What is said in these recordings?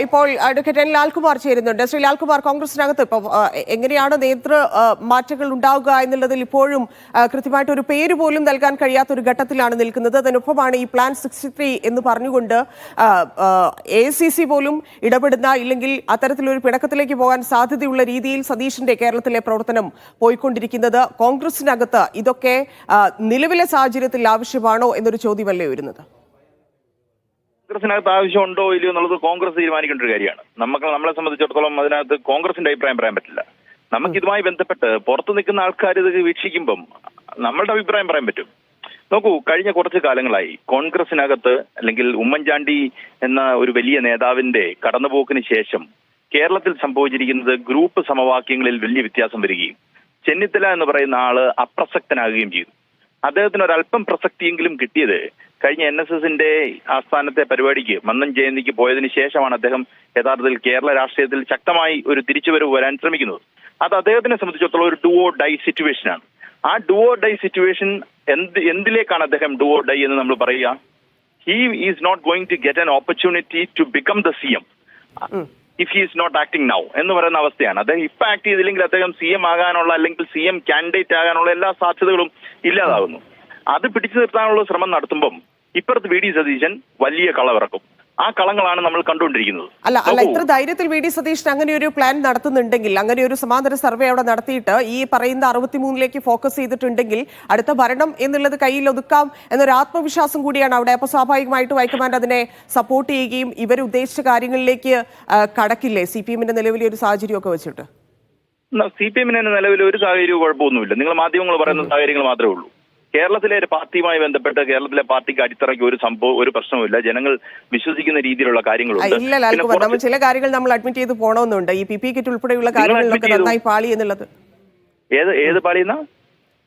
ഇപ്പോൾ advocate N Lalkumar ചേരുന്നുണ്ട്. ശ്രീ ലാൽകുമാർ, കോൺഗ്രസിനകത്ത് ഇപ്പോൾ എങ്ങനെയാണ് നേതൃ മാറ്റങ്ങൾ ഉണ്ടാവുക എന്നുള്ളതിൽ ഇപ്പോഴും കൃത്യമായിട്ട് ഒരു പേര് പോലും നൽകാൻ കഴിയാത്ത ഒരു ഘട്ടത്തിലാണ് നിൽക്കുന്നത്. അതിനൊപ്പമാണ് ഈ പ്ലാൻ 63 എന്ന് പറഞ്ഞുകൊണ്ട് AICC പോലും ഇടപെടുന്ന, ഇല്ലെങ്കിൽ അത്തരത്തിലൊരു പിണക്കത്തിലേക്ക് പോകാൻ സാധ്യതയുള്ള രീതിയിൽ സതീഷിന്റെ കേരളത്തിലെ പ്രവർത്തനം പോയിക്കൊണ്ടിരിക്കുന്നത്. കോൺഗ്രസിനകത്ത് ഇതൊക്കെ നിലവിലെ സാഹചര്യത്തിൽ ആവശ്യമാണോ എന്നൊരു ചോദ്യമല്ലേ വരുന്നത്? കോൺഗ്രസിനകത്ത് ആവശ്യമുണ്ടോ ഇല്ലയോ എന്നുള്ളത് കോൺഗ്രസ് തീരുമാനിക്കേണ്ട ഒരു കാര്യമാണ്. നമ്മളെ സംബന്ധിച്ചിടത്തോളം അതിനകത്ത് കോൺഗ്രസിന്റെ അഭിപ്രായം പറയാൻ പറ്റില്ല. നമുക്ക് ഇതുമായി ബന്ധപ്പെട്ട് പുറത്തു നിൽക്കുന്ന ആൾക്കാർ ഇത് വീക്ഷിക്കുമ്പം നമ്മളുടെ അഭിപ്രായം പറയാൻ പറ്റും. നോക്കൂ, കഴിഞ്ഞ കുറച്ച് കാലങ്ങളായി കോൺഗ്രസിനകത്ത് അല്ലെങ്കിൽ ഉമ്മൻചാണ്ടി എന്ന ഒരു വലിയ നേതാവിന്റെ കടന്നുപോക്കിന് ശേഷം കേരളത്തിൽ സംഭവിച്ചിരിക്കുന്നത് ഗ്രൂപ്പ് സമവാക്യങ്ങളിൽ വലിയ വ്യത്യാസം വരികയും ചെന്നിത്തല എന്ന് പറയുന്ന ആള് അപ്രസക്തനാകുകയും ചെയ്തു. അദ്ദേഹത്തിന് ഒരല്പം പ്രസക്തിയെങ്കിലും കിട്ടിയത് കഴിഞ്ഞ NSSന്റെ ആസ്ഥാനത്തെ പരിപാടിക്ക് മന്നം ജയന്തിക്ക് പോയതിനു ശേഷമാണ്. അദ്ദേഹം യഥാർത്ഥത്തിൽ കേരള രാഷ്ട്രീയത്തിൽ ശക്തമായി ഒരു തിരിച്ചുവരവ് വരാൻ ശ്രമിക്കുന്നത്. അത് അദ്ദേഹത്തിനെ സംബന്ധിച്ചിടത്തോളം ഒരു ഡു ഓർ ഡൈ സിറ്റുവേഷനാണ്. ആ ഡു ഓർ ഡൈ സിറ്റുവേഷൻ എന്തിലേക്കാണ് അദ്ദേഹം ഡു ഓർ ഡൈ എന്ന് നമ്മൾ പറയുക? He is not going to get an opportunity to become the CM if he is not acting now എന്ന് പറയുന്ന അവസ്ഥയാണ്. അദ്ദേഹം ഇപ്പൊ ആക്ട് ചെയ്തില്ലെങ്കിൽ അദ്ദേഹം CM ആകാനുള്ള അല്ലെങ്കിൽ CM കാൻഡിഡേറ്റ് ആകാനുള്ള എല്ലാ സാധ്യതകളും ഇല്ലാതാകുന്നു. അത് പിടിച്ചു നിർത്താനുള്ള ശ്രമം നടത്തുമ്പം ഇപ്പുറത്ത് VD സതീശൻ വലിയ കളവിറക്കും. ആ കളങ്ങളാണ് നമ്മൾ കണ്ടുകൊണ്ടിരിക്കുന്നത്. അല്ല ഇത്ര ധൈര്യത്തിൽ VD സതീശൻ അങ്ങനെ ഒരു പ്ലാൻ നടത്തുന്നുണ്ടെങ്കിൽ, അങ്ങനെ ഒരു സമാന്തര സർവേ അവിടെ നടത്തിയിട്ട് ഈ പറയുന്ന 63ലേക്ക് ഫോക്കസ് ചെയ്തിട്ടുണ്ടെങ്കിൽ അടുത്ത ഭരണം എന്നുള്ളത് കയ്യിൽ ഒതുക്കാം എന്നൊരു ആത്മവിശ്വാസം കൂടിയാണ് അവിടെ. അപ്പോൾ സ്വാഭാവികമായിട്ടും ഹൈക്കമാൻഡ് അതിനെ സപ്പോർട്ട് ചെയ്യുകയും ഇവർ ഉദ്ദേശിച്ച കാര്യങ്ങളിലേക്ക് കടക്കില്ലേ? CPMന്റെ നിലവിലെ ഒരു സാഹചര്യമൊക്കെ വെച്ചിട്ട് CPMന് നിലവിൽ ഒരു സാഹചര്യവും കുഴപ്പമൊന്നുമില്ല. നിങ്ങൾ മാധ്യമങ്ങൾ പറയുന്ന സാഹചര്യങ്ങൾ മാത്രമേ ഉള്ളൂ. കേരളത്തിലെ ഒരു പാർട്ടിയുമായി ബന്ധപ്പെട്ട് കേരളത്തിലെ പാർട്ടിക്ക് അടിത്തറയ്ക്ക് ഒരു പ്രശ്നവുമില്ല. ജനങ്ങൾ വിശ്വസിക്കുന്ന രീതിയിലുള്ള കാര്യങ്ങളുണ്ട്. നമ്മൾ ചില കാര്യങ്ങൾ നമ്മൾ അഡ്മിറ്റ് ചെയ്ത് പോകണമെന്നുണ്ട്. ഈ PPE കിറ്റ് ഉൾപ്പെടെയുള്ള കാര്യങ്ങളിലൊക്കെ നന്നായി പാളി എന്നുള്ളത്. ഏത് പാളിയുന്ന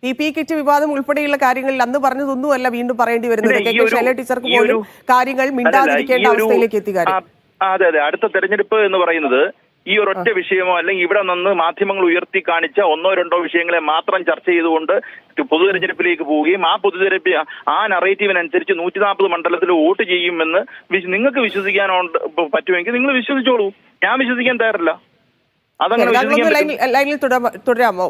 PPE കിറ്റ് വിവാദം ഉൾപ്പെടെയുള്ള കാര്യങ്ങളിൽ അന്ന് പറഞ്ഞതൊന്നുമല്ല വീണ്ടും പറയേണ്ടി വരുന്നത്. ശൈല ടീച്ചർക്ക് പോലും കാര്യങ്ങൾ മിണ്ടാതിരിക്കേണ്ട അവസ്ഥയിലേക്ക് എത്തി കാര്യം. അതെ, അടുത്ത തെരഞ്ഞെടുപ്പ് എന്ന് പറയുന്നത് ഈ ഒരൊറ്റ വിഷയമോ അല്ലെങ്കിൽ ഇവിടെ നിന്ന് മാധ്യമങ്ങൾ ഉയർത്തി കാണിച്ച ഒന്നോ രണ്ടോ വിഷയങ്ങളെ മാത്രം ചർച്ച ചെയ്തുകൊണ്ട് പൊതുതെരഞ്ഞെടുപ്പിലേക്ക് പോവുകയും ആ പൊതുതെരഞ്ഞെടുപ്പ് ആ നറേറ്റീവിനനുസരിച്ച് 140 മണ്ഡലത്തിൽ വോട്ട് ചെയ്യുമെന്ന് നിങ്ങൾക്ക് വിശ്വസിക്കാൻ പറ്റുമെങ്കിൽ നിങ്ങൾ വിശ്വസിച്ചോളൂ. ഞാൻ വിശ്വസിക്കാൻ തയ്യാറില്ല. ലൈനിൽ തുടരാമോ?